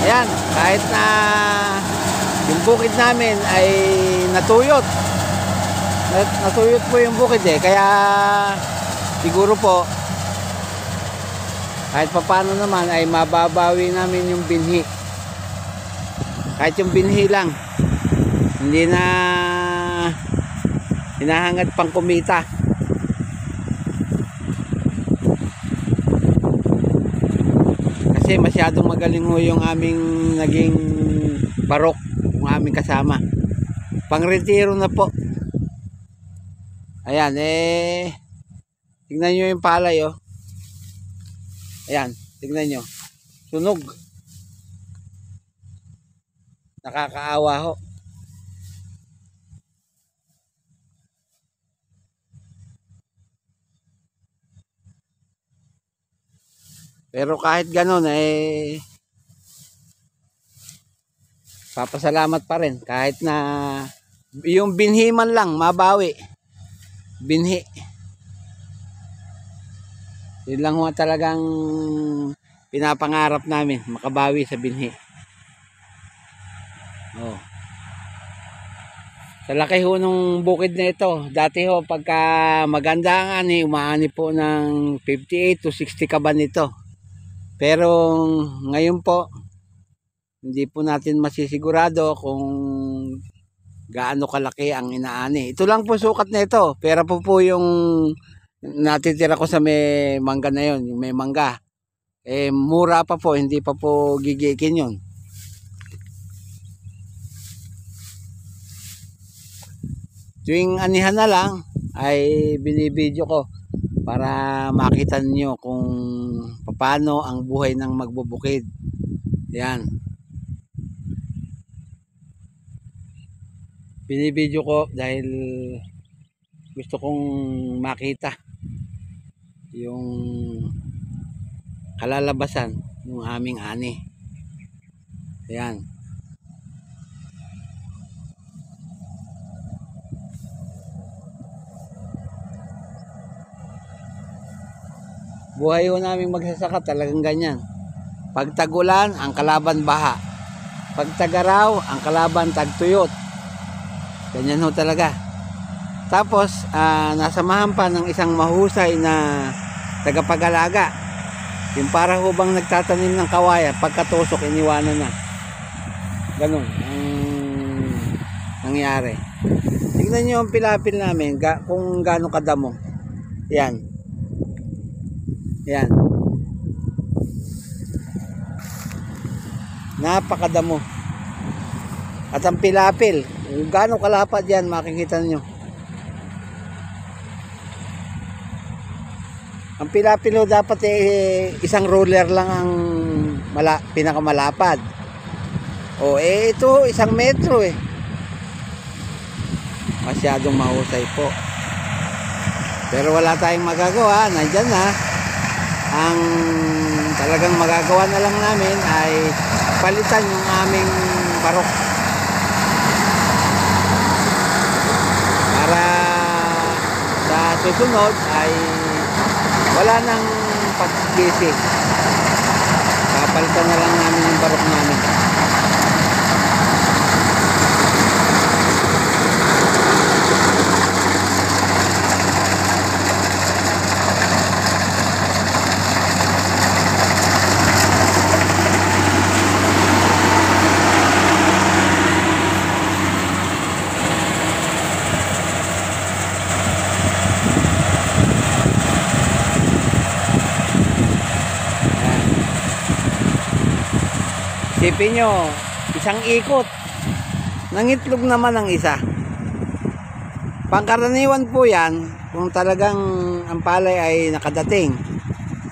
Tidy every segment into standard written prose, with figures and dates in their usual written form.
Ayan, kahit na yung bukid namin ay natuyot. Natuyot po yung bukid kaya siguro po kahit papaano naman ay mababawi namin yung binhi. Kahit yung binhi lang, hindi na hinahangad pang kumita. Kasi masyadong magaling ho yung aming naging barok, yung aming kasama. Pang-retiro na po. Ayan, tignan nyo yung palay, oh. Ayan, tignan nyo. Sunog. Nakakaawa ho. Pero kahit ganun, papasalamat pa rin. Kahit na yung binhi man lang, mabawi. Binhi. Yun lang ho talagang pinapangarap namin, makabawi sa binhi. Oh. Sa laki ho nung bukid na ito, dati ho pagka maganda ang ani, umaani po ng 58 to 60 kaban ito. Pero ngayon po, hindi po natin masisigurado kung gaano kalaki ang inaani. Ito lang po sukat na ito. Pera po yung natitira ko sa may mangga na yon, yung may mangga. Mura pa po, hindi pa po gigikin yun. Tuwing anihan na lang ay binibidyo ko para makita niyo kung paano ang buhay ng magbubukid. Yan. Binibidyo ko dahil gusto kong makita yung kalalabasan ng aming ani. Yan. Buhay ho namin magsasaka talagang ganyan. Pag tag-ulan, ang kalaban baha. Pag tag-araw, ang kalaban tagtuyot. Ganyan ho talaga. Tapos, nasamahan pa ng isang mahusay na tagapag-alaga. Yung para ho bang nagtatanim ng kawayan, pagkatusok, iniwanan na. Ganun ang nangyari. Tignan nyo ang pilapil namin, kung gaano kadamo. Yan. Yan. Napakadamo. At ang pilapil, kung gaano kalapad yan, makikita nyo. Ang pilapil dapat isang roller lang ang pinakamalapad. Ito isang metro Masyadong mahusay po. Pero wala tayong magagawa, nandyan na. Ang talagang magagawa na lang namin ay palitan yung aming barok para sa susunod ay wala nang pagbisi. Papalitan na lang namin yung barok namin. Isipin nyo, isang ikot. Nangitlog naman ang isa. Pangkaraniwan po yan, kung talagang ang palay ay nakadating.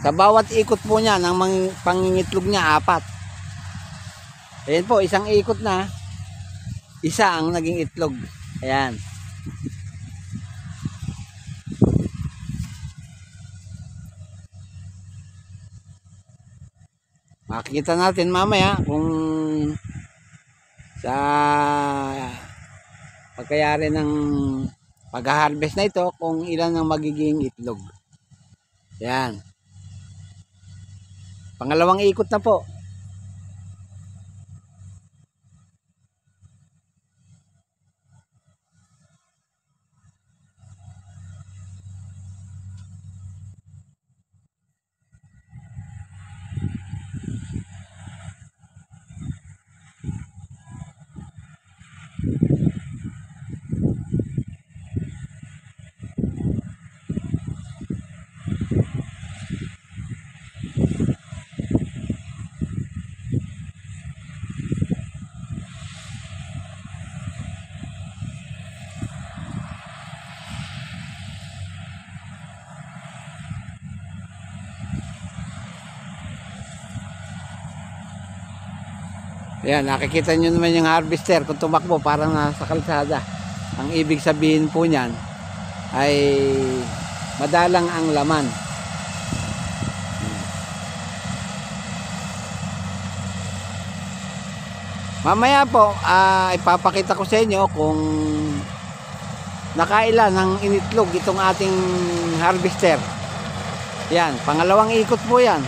Sa bawat ikot po niya, ng pangingitlog niya, 4. Ayan po, isang ikot na, isa ang naging itlog. Ayan. Makikita natin mamaya kung sa pagkayari ng pag-harvest na ito kung ilan ang magiging itlog. Yan. Pangalawang ikot na po. Ayan, nakikita nyo naman yung harvester kung tumakbo parang nasa kalsada. Ang ibig sabihin po niyan ay madalang ang laman. Mamaya po, ipapakita ko sa inyo kung nakailan ng initlog itong ating harvester. Yan, pangalawang ikot po yan.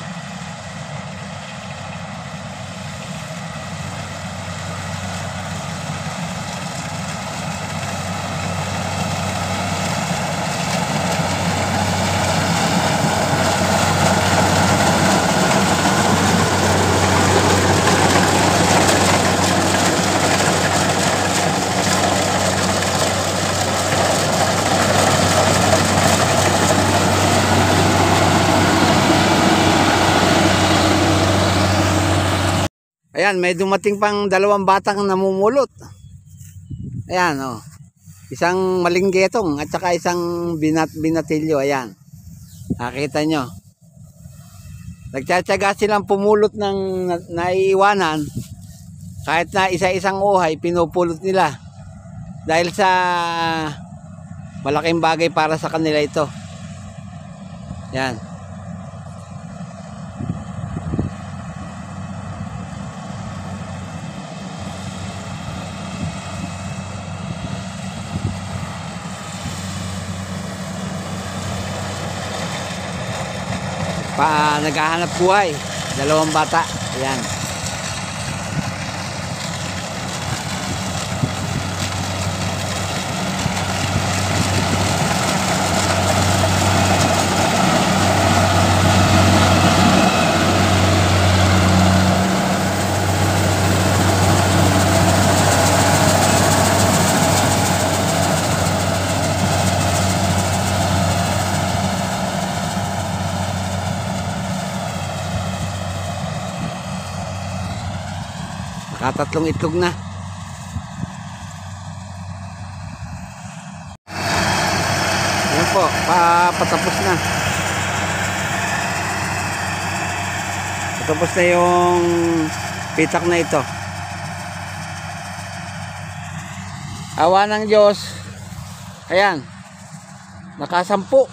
Ayan, may dumating pang dalawang batang namumulot. Ayan, oh. Isang malinggetong at saka isang binatilyo. Ayan. Nakita nyo. Nagtsatsaga silang pumulot ng naiiwanan. Kahit na isa-isang uhay, pinupulot nila. Dahil sa malaking bagay para sa kanila ito. Ayan. Naghahanap buhay, dalawang bata. Ayan. Nakatatlong itlog na. Ayan po, patapos na. Patapos na yung pitak na ito. Awa ng Diyos. Ayan. Nakasampu.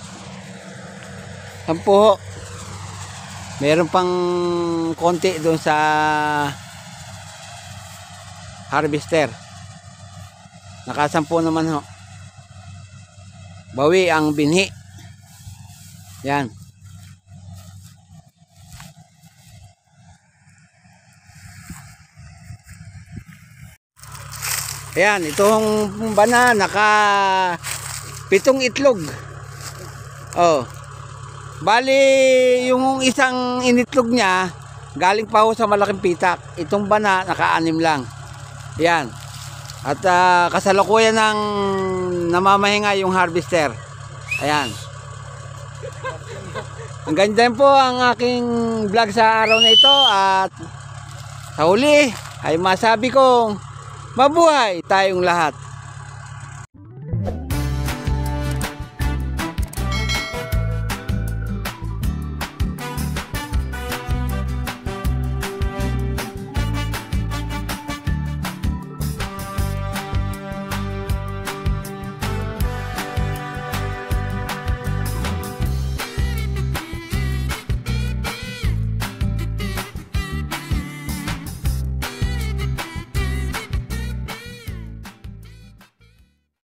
Sampu ho. Meron pang konti doon sa harvester. Nakasampu naman ho. Bawi ang binhi. Yan. Ayan, itong bana naka 7 itlog. Oh. Bali yung isang initlog niya galing pa ho sa malaking pitak. Itong bana naka-6 lang. Yan. At kasalukuyan ng namamahinga yung harvester. Ayan. Hanggang dyan po ang aking vlog sa araw na ito. At sa huli ay masabi kong mabuhay tayong lahat.